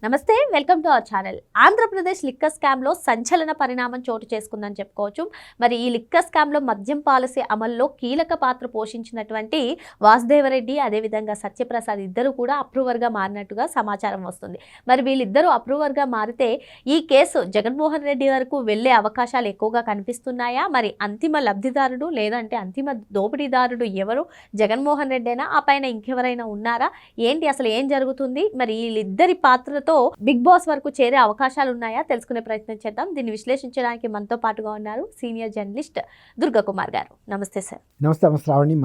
నమస్తే, welcome to our channel. Andhra Pradesh liquor స్కామ్లో సంచలన పరిణామం చోటు చేసుకుందని చెప్పుకోవచ్చు. మరి ఈ లిక్కర్ స్కామ్లో మద్యం పాలసీ అమల్లో కీలక పాత్ర పోషించినటువంటి వాసుదేవరెడ్డి, అదేవిధంగా సత్యప్రసాద్ ఇద్దరు కూడా అప్రూవర్గా మారినట్టుగా సమాచారం వస్తుంది. మరి వీళ్ళిద్దరూ అప్రూవర్గా మారితే ఈ కేసు జగన్మోహన్ రెడ్డి వరకు వెళ్లే అవకాశాలు ఎక్కువగా కనిపిస్తున్నాయా? మరి అంతిమ లబ్ధిదారుడు లేదంటే అంతిమ దోపిడీదారుడు ఎవరు? జగన్మోహన్ రెడ్డేనా? ఆ పైన ఇంకెవరైనా ఉన్నారా? ఏంటి అసలు ఏం జరుగుతుంది? మరి వీళ్ళిద్దరి పాత్రతో బిగ్ బాస్ వరకు చేరే అవకాశాలు ఉన్నాయా? తెలుసుకునే ప్రయత్నం చేద్దాం. దీన్ని విశ్లేషించడానికి మనతో పాటుగా ఉన్నారు సీనియర్ జర్నలిస్ట్ దుర్గకుమార్ గారు. నమస్తే సార్. నమస్తే శ్రావణి.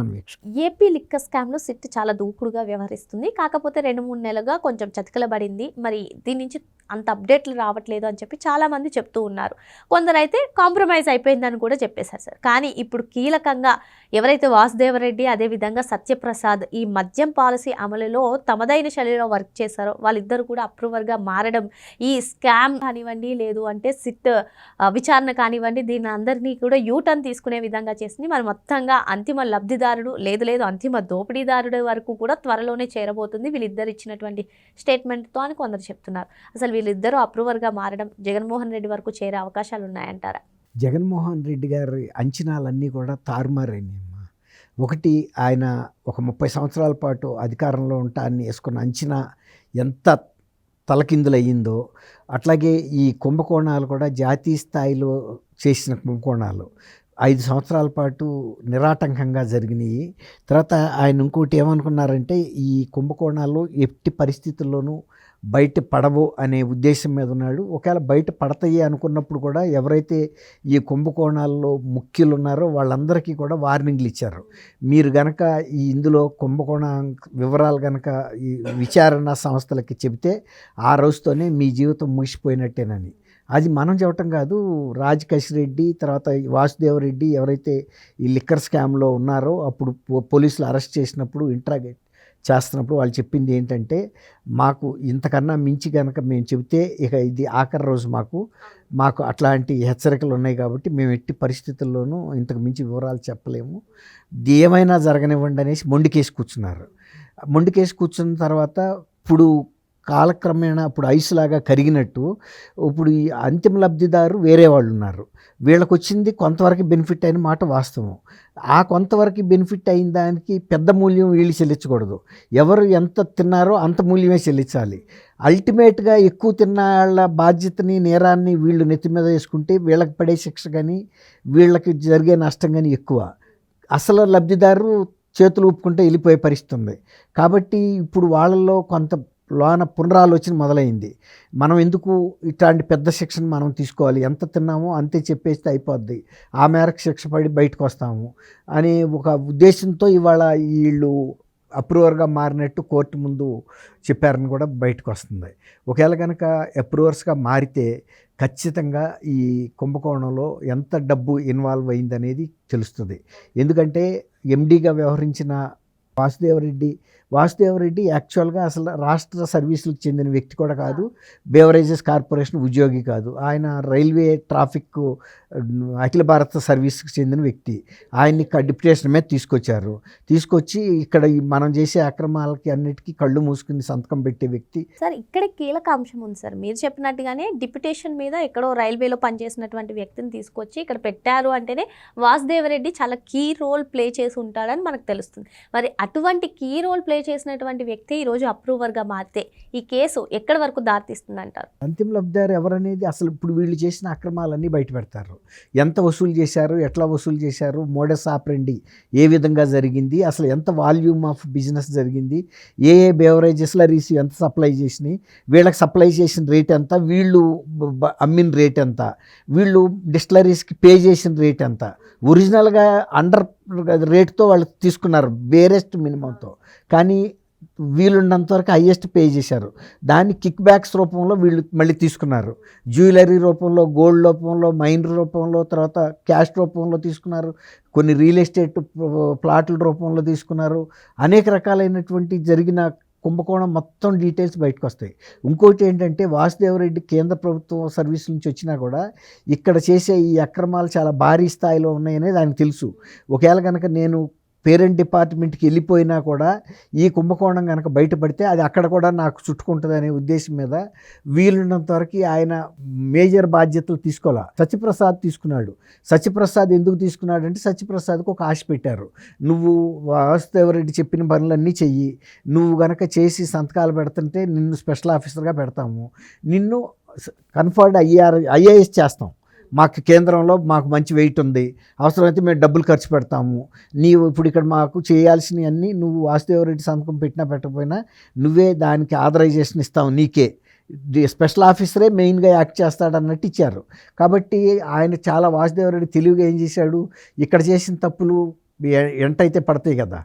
ఏపీ లిక్కర్ స్కామ్ లో సిట్ చాలా దూకుడుగా వ్యవహరిస్తుంది. కాకపోతే 2-3 నెలలుగా కొంచెం చతికిలబడింది. మరి దీని నుంచి అంత అప్డేట్లు రావట్లేదు అని చెప్పి చాలా మంది చెప్తూ ఉన్నారు. కొందరైతే కాంప్రమైజ్ అయిపోయిందని కూడా చెప్పేశారు సార్. కానీ ఇప్పుడు కీలకంగా ఎవరైతే వాసుదేవరెడ్డి, అదేవిధంగా సత్యప్రసాద్ ఈ మద్యం పాలసీ అమలులో తమదైన శైలిలో వర్క్ చేశారో వాళ్ళిద్దరు కూడా అప్రూవర్గా మారడం, ఈ స్కామ్ కానివ్వండి, లేదు అంటే సిట్ విచారణ కానివ్వండి, దీని అందరినీ కూడా యూటర్న్ తీసుకునే విధంగా చేసింది. మరి మొత్తంగా అంతిమ లబ్ధిదారుడు లేదు అంతిమ దోపిడీదారుడు వరకు కూడా త్వరలోనే చేరబోతుంది వీళ్ళిద్దరు ఇచ్చినటువంటి స్టేట్మెంట్తో అని కొందరు చెప్తున్నారు. అసలు వీళ్ళిద్దరూ అప్రూవర్గా మారడం జగన్మోహన్ రెడ్డి వరకు చేరే అవకాశాలు ఉన్నాయంటారా? జగన్మోహన్ రెడ్డి గారి అంచనాలన్నీ కూడా తారుమారైనాయమ్మా. ఒకటి, ఆయన ఒక 30 సంవత్సరాల పాటు అధికారంలో ఉంటాన్ని వేసుకున్న అంచనా ఎంత తలకిందులయ్యిందో, అట్లాగే ఈ కుంభకోణాలు కూడా జాతీయ స్థాయిలో చేసిన కుంభకోణాలు 5 సంవత్సరాల పాటు నిరాటంకంగా జరిగినాయి. తర్వాత ఆయన ఇంకోటి ఏమనుకున్నారంటే, ఈ కుంభకోణాలు ఎట్టి పరిస్థితుల్లోనూ బయట పడవు అనే ఉద్దేశం మీద ఉన్నాడు. ఒకవేళ బయట పడతాయి అనుకున్నప్పుడు కూడా ఎవరైతే ఈ కుంభకోణాల్లో ముఖ్యులు ఉన్నారో వాళ్ళందరికీ కూడా వార్నింగ్లు ఇచ్చారు. మీరు గనక ఈ ఇందులో కుంభకోణ వివరాలు గనక ఈ విచారణ సంస్థలకి చెబితే ఆ రోజుతోనే మీ జీవితం ముగిసిపోయినట్టేనని. అది మనం చెప్పటం కాదు, రాజకేష్ రెడ్డి తర్వాత వాసుదేవరెడ్డి ఎవరైతే ఈ లిక్కర్ స్కామ్లో ఉన్నారో అప్పుడు పోలీసులు అరెస్ట్ చేసినప్పుడు ఇంట్రాగేట్ చేస్తున్నప్పుడు వాళ్ళు చెప్పింది ఏంటంటే, మాకు ఇంతకన్నా మించి కనుక మేము చెబితే ఇక ఇది ఆఖరి రోజు మాకు అట్లాంటి హెచ్చరికలు ఉన్నాయి కాబట్టి మేము ఎట్టి పరిస్థితుల్లోనూ ఇంతకు మించి వివరాలు చెప్పలేము, ఏమైనా జరగనివ్వండి అనేసి మొండికేసి కూర్చున్నారు. మొండికేసి కూర్చున్న తర్వాత ఇప్పుడు కాలక్రమేణా ఇప్పుడు ఐసులాగా కరిగినట్టు ఇప్పుడు ఈ అంతిమ లబ్ధిదారు వేరే వాళ్ళు ఉన్నారు. వీళ్ళకి వచ్చింది కొంతవరకు బెనిఫిట్ అయిన మాట వాస్తవం. ఆ కొంతవరకు బెనిఫిట్ అయిన దానికి పెద్ద మూల్యం వీళ్ళు చెల్లించకూడదు. ఎవరు ఎంత తిన్నారో అంత మూల్యమే చెల్లించాలి. అల్టిమేట్గా ఎక్కువ తిన్న వాళ్ళ బాధ్యతని, నేరాన్ని వీళ్ళు నెత్తి మీద వేసుకుంటే వీళ్ళకి పడే శిక్ష కానీ వీళ్ళకి జరిగే నష్టం కానీ ఎక్కువ. అసలు లబ్ధిదారు చేతులు ఊపుకుంటే వెళ్ళిపోయే పరిస్థితి ఉంది. కాబట్టి ఇప్పుడు వాళ్ళల్లో కొంత లోన పునరాలోచన మొదలైంది. మనం ఎందుకు ఇట్లాంటి పెద్ద శిక్షను మనం తీసుకోవాలి, ఎంత తిన్నామో అంతే చెప్పేస్తే అయిపోద్ది, ఆ మేరకు శిక్ష పడి బయటకు వస్తాము అనే ఒక ఉద్దేశంతో ఇవాళ వీళ్ళు అప్రూవర్గా మారినట్టు కోర్టు ముందు చెప్పారని కూడా బయటకు వస్తుంది. ఒకవేళ కనుక అప్రూవర్స్గా మారితే ఖచ్చితంగా ఈ కుంభకోణంలో ఎంత డబ్బు ఇన్వాల్వ్ అయిందనేది తెలుస్తుంది. ఎందుకంటే ఎండీగా వ్యవహరించిన వాసుదేవరెడ్డి యాక్చువల్గా అసలు రాష్ట్ర సర్వీసులకు చెందిన వ్యక్తి కూడా కాదు, బేవరేజెస్ కార్పొరేషన్ ఉద్యోగి కాదు. ఆయన రైల్వే ట్రాఫిక్ అఖిల భారత సర్వీస్కి చెందిన వ్యక్తి. ఆయన్ని డిప్యుటేషన్ మీద తీసుకొచ్చి ఇక్కడ మనం చేసే అక్రమాలకి అన్నిటికీ కళ్ళు మూసుకుని సంతకం పెట్టే వ్యక్తి. సార్, ఇక్కడ కీలక అంశం ఉంది సార్. మీరు చెప్పినట్టుగానే డిప్యుటేషన్ మీద ఎక్కడో రైల్వేలో పనిచేసినటువంటి వ్యక్తిని తీసుకొచ్చి ఇక్కడ పెట్టారు అంటేనే వాసుదేవరెడ్డి చాలా కీ రోల్ ప్లే చేసి ఉంటాడని మనకు తెలుస్తుంది. మరి అటువంటి కీ రోల్ ప్లే చేసినటువంటి వ్యక్తి ఈరోజు అప్రూవర్గా మారితే ఈ కేసు ఎక్కడి వరకు దారితీస్తుంది అంటారు? అంతిమ లబ్ధిదారు ఎవరనేది అసలు ఇప్పుడు వీళ్ళు చేసిన అక్రమాలన్నీ బయట పెడతారు. ఎంత వసూలు చేశారు, ఎట్లా వసూలు చేశారు, మోడస్ ఆపరెండి ఏ విధంగా జరిగింది, అసలు ఎంత వాల్యూమ్ ఆఫ్ బిజినెస్ జరిగింది, ఏ బేవరేజెస్లరీస్ ఎంత సప్లై చేసినాయి, వీళ్ళకి సప్లై చేసిన రేట్ ఎంత, వీళ్ళు అమ్మిన రేట్ ఎంత, వీళ్ళు డిస్టిలరీస్కి పే చేసిన రేట్ ఎంత, ఒరిజినల్గా అండర్ రేట్తో వాళ్ళు తీసుకున్నారు వేరెస్ట్ మినిమంతో, కానీ వీళ్ళున్నంత వరకు హైయెస్ట్ పే చేశారు. దాన్ని కిక్ బ్యాక్స్ రూపంలో వీళ్ళు మళ్ళీ తీసుకున్నారు. జ్యువెలరీ రూపంలో, గోల్డ్ రూపంలో, మైన్ రూపంలో, తర్వాత క్యాష్ రూపంలో తీసుకున్నారు. కొన్ని రియల్ ఎస్టేట్ ప్లాట్ల రూపంలో తీసుకున్నారు. అనేక రకాలైనటువంటి జరిగిన కుంభకోణం మొత్తం డీటెయిల్స్ బయటకు వస్తాయి. ఇంకోటి ఏంటంటే, వాసుదేవరెడ్డి కేంద్ర ప్రభుత్వం సర్వీస్ నుంచి వచ్చినా కూడా ఇక్కడ చేసే ఈ అక్రమాలు చాలా భారీ స్థాయిలో ఉన్నాయనేది ఆయనకు తెలుసు. ఒకవేళ కనుక నేను పేరెంట్ డిపార్ట్మెంట్కి వెళ్ళిపోయినా కూడా ఈ కుంభకోణం కనుక బయటపడితే అది అక్కడ కూడా నాకు చుట్టుకుంటుంది అనే ఉద్దేశం మీద వీలున్నంత వరకు ఆయన మేజర్ బాధ్యతలు తీసుకోవాలా. సత్యప్రసాద్ తీసుకున్నాడు. సత్యప్రసాద్ ఎందుకు తీసుకున్నాడంటే సత్యప్రసాద్కి ఒక ఆశ పెట్టారు, నువ్వు వాసుదేవరెడ్డి చెప్పిన పనులన్నీ చెయ్యి, నువ్వు కనుక చేసి సంతకాలు పెడుతుంటే నిన్ను స్పెషల్ ఆఫీసర్గా పెడతాము, నిన్ను కన్ఫర్డ్ ఐఏఎస్ చేస్తాం, మాకు కేంద్రంలో మాకు మంచి వెయిట్ ఉంది, అవసరమైతే మేము డబ్బులు ఖర్చు పెడతాము, నీవు ఇప్పుడు ఇక్కడ మాకు చేయాల్సినవి అన్నీ నువ్వు వాసుదేవరెడ్డి సంతకం పెట్టినా పెట్టకపోయినా నువ్వే దానికి ఆథరైజేషన్ ఇస్తావు, నీకే స్పెషల్ ఆఫీసరే మెయిన్గా యాక్ట్ చేస్తాడన్నట్టు ఇచ్చారు. కాబట్టి ఆయన చాలా వాసుదేవరెడ్డి తెలివిగా ఏం చేశాడు, ఇక్కడ చేసిన తప్పులు ఎంటైతే పడతాయి కదా,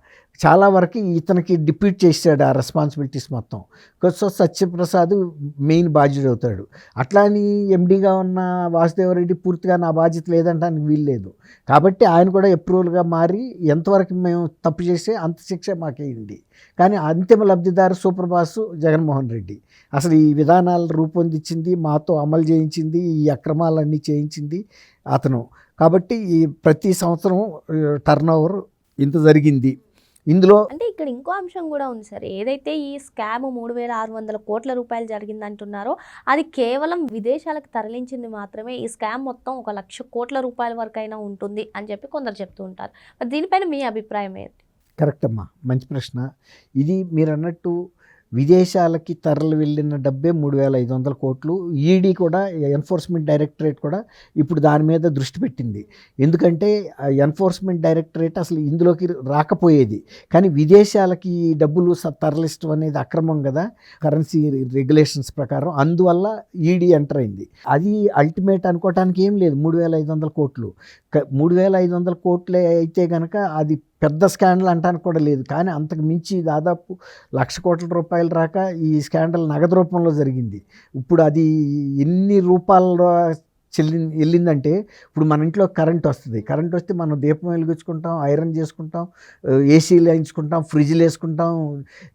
చాలా వరకు ఇతనికి డిప్యూట్ చేశాడు ఆ రెస్పాన్సిబిలిటీస్ మొత్తం. సో సత్యప్రసాద్ మెయిన్ బాధ్యుడు అవుతాడు. అట్లా అని ఎండీగా ఉన్న వాసుదేవరెడ్డి పూర్తిగా నా బాధ్యత లేదంటానికి వీల్లేదు. కాబట్టి ఆయన కూడా అప్రూవల్గా మారి ఎంతవరకు మేము తప్పు చేస్తే అంత శిక్ష మాకేయండి. కానీ అంతిమ లబ్ధిదారు సూపర్ బాస్ జగన్మోహన్ రెడ్డి. అసలు ఈ విధానాలు రూపొందించింది, మాతో అమలు చేయించింది, ఈ అక్రమాలన్నీ చేయించింది అతను. కాబట్టి ఈ ప్రతి సంవత్సరం టర్నోవర్ ఇంత జరిగింది. ఇందులో అంటే ఇక్కడ ఇంకో అంశం కూడా ఉంది సార్. ఏదైతే ఈ స్కామ్ 3,600 కోట్ల రూపాయలు జరిగింది అంటున్నారో అది కేవలం విదేశాలకు తరలించింది మాత్రమే. ఈ స్కామ్ మొత్తం 1,00,000 కోట్ల రూపాయల వరకు అయినా ఉంటుంది అని చెప్పి కొందరు చెప్తూ ఉంటారు. మరి దీనిపైన మీ అభిప్రాయం ఏంటి? కరెక్ట్ అమ్మా, మంచి ప్రశ్న. ఇది మీరు అన్నట్టు విదేశాలకి తరలి వెళ్ళిన డబ్బే 3,500 కోట్లు. ఈడీ కూడా ఎన్ఫోర్స్మెంట్ డైరెక్టరేట్ కూడా ఇప్పుడు దాని మీద దృష్టి పెట్టింది. ఎందుకంటే ఎన్ఫోర్స్మెంట్ డైరెక్టరేట్ అసలు ఇందులోకి రాకపోయేది, కానీ విదేశాలకి డబ్బులు తరలించడం అనేది అక్రమం కదా కరెన్సీ రెగ్యులేషన్స్ ప్రకారం, అందువల్ల ఈడీ ఎంటర్ అయింది. అది అల్టిమేట్ అనుకోవటానికి ఏం లేదు. 3,500 కోట్లు 3,500 కోట్లే అయితే కనుక అది పెద్ద స్కాండల్ అంటానికి కూడా లేదు. కానీ అంతకు మించి దాదాపు 1,00,000 కోట్ల రూపాయలు రాక ఈ స్కాండల్ నగదు రూపంలో జరిగింది. ఇప్పుడు అది ఎన్ని రూపాయల వెళ్ళిందంటే, ఇప్పుడు మన ఇంట్లో కరెంట్ వస్తుంది, కరెంట్ వస్తే మనం దీపం వెలిగించుకుంటాం, ఐరన్ చేసుకుంటాం, ఏసీలు వేయించుకుంటాం, ఫ్రిడ్జ్లు వేసుకుంటాం,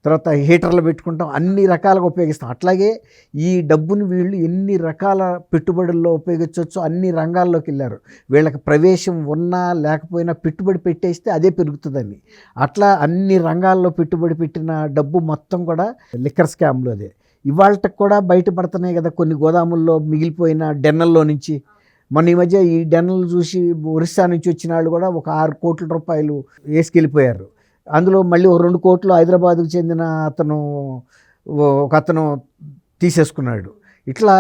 తర్వాత హీటర్లు పెట్టుకుంటాం, అన్ని రకాలుగా ఉపయోగిస్తాం. అట్లాగే ఈ డబ్బుని వీళ్ళు ఎన్ని రకాల పెట్టుబడుల్లో ఉపయోగించవచ్చో అన్ని రంగాల్లోకి వెళ్ళారు. వీళ్ళకి ప్రవేశం ఉన్నా లేకపోయినా పెట్టుబడి పెట్టేస్తే అదే పెరుగుతుందని, అట్లా అన్ని రంగాల్లో పెట్టుబడి పెట్టిన డబ్బు మొత్తం కూడా లిక్కర్ స్కామ్లోదే. ఇవాళకి కూడా బయటపడుతున్నాయి కదా కొన్ని గోదాముల్లో మిగిలిపోయిన డెన్నల్లో నుంచి. మొన్న ఈ మధ్య ఈ డెన్నలు చూసి ఒరిస్సా నుంచి వచ్చిన వాళ్ళు కూడా ఒక 6 కోట్ల రూపాయలు వేసుకెళ్ళిపోయారు. అందులో మళ్ళీ 2 కోట్లు హైదరాబాద్కు చెందిన ఒక అతను తీసేసుకున్నాడు. ఇట్లా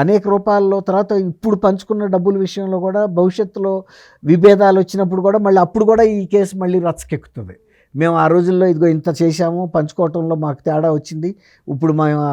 అనేక రూపాయల్లో. తర్వాత ఇప్పుడు పంచుకున్న డబ్బుల విషయంలో కూడా భవిష్యత్తులో విభేదాలు వచ్చినప్పుడు కూడా మళ్ళీ అప్పుడు కూడా ఈ కేసు మళ్ళీ రచ్చకెక్కుతుంది. మేము ఆ రోజుల్లో ఇదిగో ఇంత చేశాము, పంచుకోవటంలో మాకు తేడా వచ్చింది, ఇప్పుడు మేము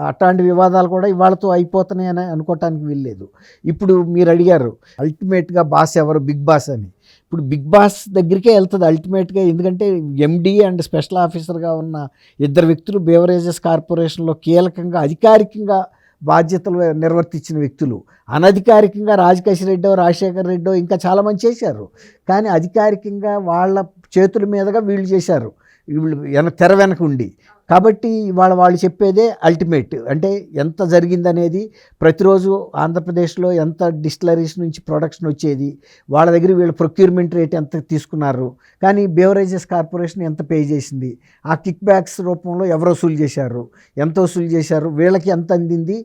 అట్లాంటి వివాదాలు కూడా ఇవాళతో అయిపోతున్నాయి అని అనుకోవటానికి వీల్లేదు. ఇప్పుడు మీరు అడిగారు అల్టిమేట్గా బాస్ ఎవరు, బిగ్ బాస్ అని. ఇప్పుడు బిగ్ బాస్ దగ్గరికే వెళ్తుంది అల్టిమేట్గా. ఎందుకంటే ఎండీ అండ్ స్పెషల్ ఆఫీసర్గా ఉన్న 2 వ్యక్తులు బేవరేజెస్ కార్పొరేషన్లో కీలకంగా అధికారికంగా బాధ్యతలు నిర్వర్తించిన వ్యక్తులు. అనధికారికంగా రాజకేశ్ రెడ్డో రాజశేఖర్ రెడ్డో ఇంకా చాలామంది చేశారు, కానీ అధికారికంగా వాళ్ళ చేతుల మీదుగా వీళ్ళు చేశారు, వీళ్ళు తెర వెనక ఉండి. కాబట్టి వాళ్ళు చెప్పేదే అల్టిమేట్. అంటే ఎంత జరిగిందనేది ప్రతిరోజు ఆంధ్రప్రదేశ్లో ఎంత డిస్టిలరీస్ నుంచి ప్రొడక్షన్ వచ్చేది, వాళ్ళ దగ్గర వీళ్ళ ప్రొక్యూర్మెంట్ రేట్ ఎంత తీసుకున్నారు, కానీ బేవరేజెస్ కార్పొరేషన్ ఎంత పే చేసింది, ఆ కిక్ బ్యాక్స్ రూపంలో ఎవరు వసూలు చేశారు, ఎంత వసూలు చేశారు, వీళ్ళకి ఎంత అందింది,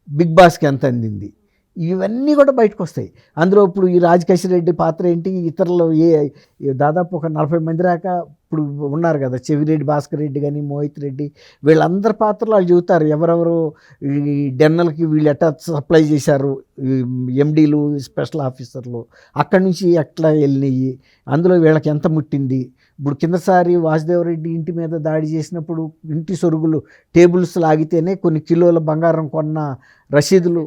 బిగ్ బాస్కి ఎంత అందింది, ఇవన్నీ కూడా బయటకు వస్తాయి. అందులో ఇప్పుడు ఈ రాజకేశ్ రెడ్డి పాత్ర ఏంటి, ఇతరులు దాదాపు ఒక 40 మంది దాకా ఇప్పుడు ఉన్నారు కదా, చెవిరెడ్డి భాస్కర్ రెడ్డి కానీ మోహిత్ రెడ్డి, వీళ్ళందరి పాత్రలు వాళ్ళు చెబుతారు ఎవరెవరు ఈ డెన్నలకి వీళ్ళు ఎట్లా సప్లై చేశారు, ఎండీలు స్పెషల్ ఆఫీసర్లు అక్కడి నుంచి ఎట్లా వెళ్ళినాయి, అందులో వీళ్ళకి ఎంత ముట్టింది. ఇప్పుడు కిందసారి వాసుదేవరెడ్డి ఇంటి మీద దాడి చేసినప్పుడు ఇంటి సొరుగులు టేబుల్స్ లాగితేనే కొన్ని కిలోల బంగారం కొన్న రసీదులు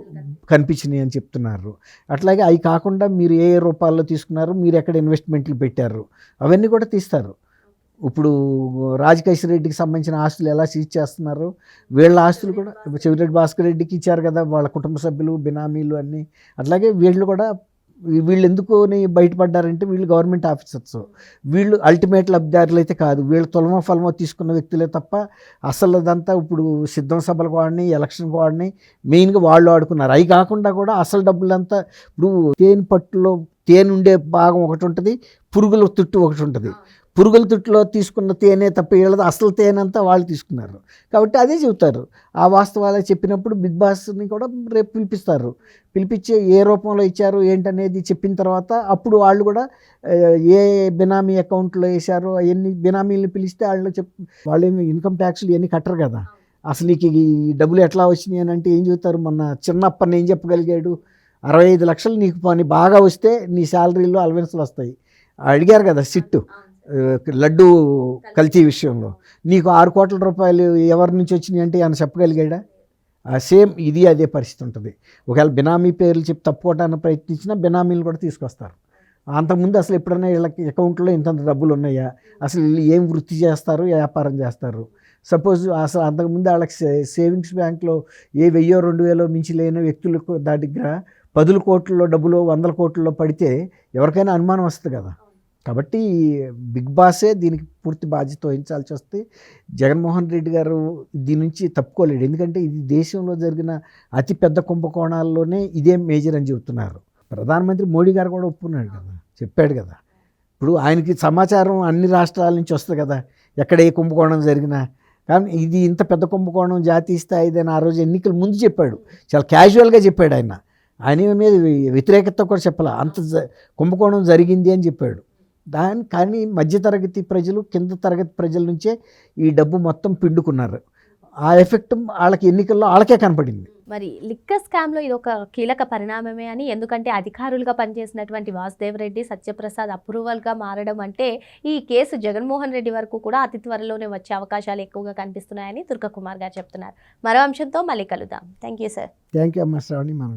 కనిపించినాయి అని చెప్తున్నారు. అట్లాగే అవి కాకుండా మీరు ఏ రూపాల్లో తీసుకున్నారు, మీరు ఎక్కడ ఇన్వెస్ట్మెంట్లు పెట్టారు, అవన్నీ కూడా తీస్తారు. ఇప్పుడు రాజకేశ్ రెడ్డికి సంబంధించిన ఆస్తులు ఎలా సీజ్ చేస్తున్నారు, వీళ్ళ ఆస్తులు కూడా చెవిరెడ్డి భాస్కర్ రెడ్డికి ఇచ్చారు కదా, వాళ్ళ కుటుంబ సభ్యులు బినామీలు అన్నీ. అట్లాగే వీళ్ళు కూడా వీళ్ళు ఎందుకుని బయటపడ్డారంటే వీళ్ళు గవర్నమెంట్ ఆఫీసర్స్, వీళ్ళు అల్టిమేట్ లబ్ధిదారులు అయితే కాదు, వీళ్ళు తులమో ఫలమో తీసుకున్న వ్యక్తులే తప్ప అసలు అదంతా ఇప్పుడు సిద్ధం సభలకు వాడిని, ఎలక్షన్కి వాడిని, మెయిన్గా వాళ్ళు ఆడుకున్నారు. అవి కాకుండా కూడా అసలు డబ్బులంతా ఇప్పుడు తేనె పట్టులో తేనె ఉండే భాగం ఒకటి ఉంటుంది, పురుగుల తుట్టు ఒకటి ఉంటుంది. పురుగుల తుట్టులో తీసుకున్న తేనె తప్ప వీళ్ళది అసలు తేనె అంతా వాళ్ళు తీసుకున్నారు. కాబట్టి అదే చెబుతారు. ఆ వాస్తవాలే చెప్పినప్పుడు బిగ్ బాస్ని కూడా రేపు పిలిపించి ఏ రూపంలో ఇచ్చారు ఏంటనేది చెప్పిన తర్వాత అప్పుడు వాళ్ళు కూడా ఏ బినామీ అకౌంట్లో వేశారో అవన్నీ బినామీలను పిలిస్తే వాళ్ళేమి ఇన్కమ్ ట్యాక్స్లు ఇవన్నీ కట్టరు కదా. అసలు నీకు ఈ డబ్బులు ఎట్లా వచ్చినాయి అని అంటే ఏం చెబుతారు? మొన్న చిన్నప్పని ఏం చెప్పగలిగాడు? 65 లక్షలు నీకు పని బాగా వస్తే నీ శాలరీలో అలవెన్స్లు వస్తాయి అడిగారు కదా సిట్టు లడ్డు కల్తీ విషయంలో. నీకు 6 కోట్ల రూపాయలు ఎవరి నుంచి వచ్చినాయి అంటే ఆయన చెప్పగలిగాడా? సేమ్ ఇది అదే పరిస్థితి ఉంటుంది. ఒకవేళ బినామీ పేర్లు చెప్పి తప్పుకోవడానికి ప్రయత్నించినా బినామీలు కూడా తీసుకొస్తారు. అంతకుముందు అసలు ఎప్పుడైనా వీళ్ళకి అకౌంట్లో ఇంతంత డబ్బులు ఉన్నాయా, అసలు వీళ్ళు ఏం వృత్తి చేస్తారు, వ్యాపారం చేస్తారు? సపోజ్ అసలు అంతకుముందు వాళ్ళకి సేవింగ్స్ బ్యాంక్లో ఏ 1000 2000 మించి లేని వ్యక్తులకు దాని దగ్గర 10 కోట్లలో డబ్బులు 100 కోట్లలో పడితే ఎవరికైనా అనుమానం వస్తుంది కదా. కాబట్టి బిగ్ బాసే దీనికి పూర్తి బాధ్యత వహించాల్సి వస్తే జగన్మోహన్ రెడ్డి గారు దీని నుంచి తప్పుకోలేడు. ఎందుకంటే ఇది దేశంలో జరిగిన అతిపెద్ద కుంభకోణాల్లోనే ఇదే మేజర్ అని చెబుతున్నారు. ప్రధానమంత్రి మోడీ గారు కూడా ఒప్పుకున్నాడు కదా, చెప్పాడు కదా. ఇప్పుడు ఆయనకి సమాచారం అన్ని రాష్ట్రాల నుంచి వస్తుంది కదా, ఎక్కడ ఏ కుంభకోణం జరిగినా. కానీ ఇది ఇంత పెద్ద కుంభకోణం జాతీయ స్థాయిదని ఆ రోజు ఎన్నికల ముందు చెప్పాడు, చాలా క్యాజువల్గా చెప్పాడు. ఆయన మీద వ్యతిరేకత కూడా చెప్పాల, అంత కుంభకోణం జరిగింది అని చెప్పాడు. కానీ మధ్యతరగతి ప్రజలు కింద తరగతి ప్రజల నుంచే ఈ డబ్బు మొత్తం పిండుకున్నారు. ఆ ఎఫెక్ట్ వాళ్ళకి ఎన్నికల్లో వాళ్ళకే కనపడింది. మరి లిక్కర్ స్కామ్లో ఇది ఒక కీలక పరిణామమే అని, ఎందుకంటే అధికారులుగా పనిచేసినటువంటి వాసుదేవ్ రెడ్డి, సత్యప్రసాద్ అప్రూవల్గా మారడం అంటే ఈ కేసు జగన్మోహన్ రెడ్డి వరకు కూడా అతి త్వరలోనే వచ్చే అవకాశాలు ఎక్కువగా కనిపిస్తున్నాయని దుర్గా కుమార్ గారు చెప్తున్నారు. మరో అంశంతో మళ్ళీ కలుద్దాం. Thank you sir. Thank you అమ్మ శ్రావణి. మనం